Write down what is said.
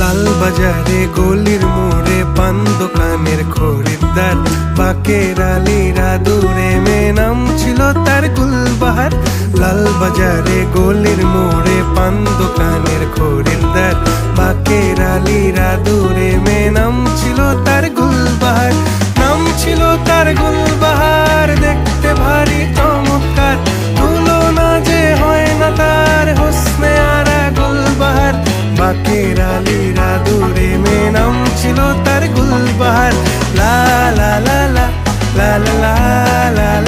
লাল বাজারে গলির মোড়ে পান দোকানের খরিদ্দার, বাকের আলীরা দূরে মেয়ে নাম ছিল তার গুলবাহার। লাল বাজারে গলির মোড়ে পান দোকানের খরিদ্দার, বাকের আলীরা দূরে মেয়ে নাম ছিল তার গুলবাহার। নাম ছিল তার গুলবাহার, দেখতে ভারী চমৎকার, তুলনা যে হয় না তার হোসনে আরা গুলবাহার। বাকের আলীরা দূরে মেয়ে নাম ছিল তার গুলবাহার। লা লা লা লা লা লা লা লা।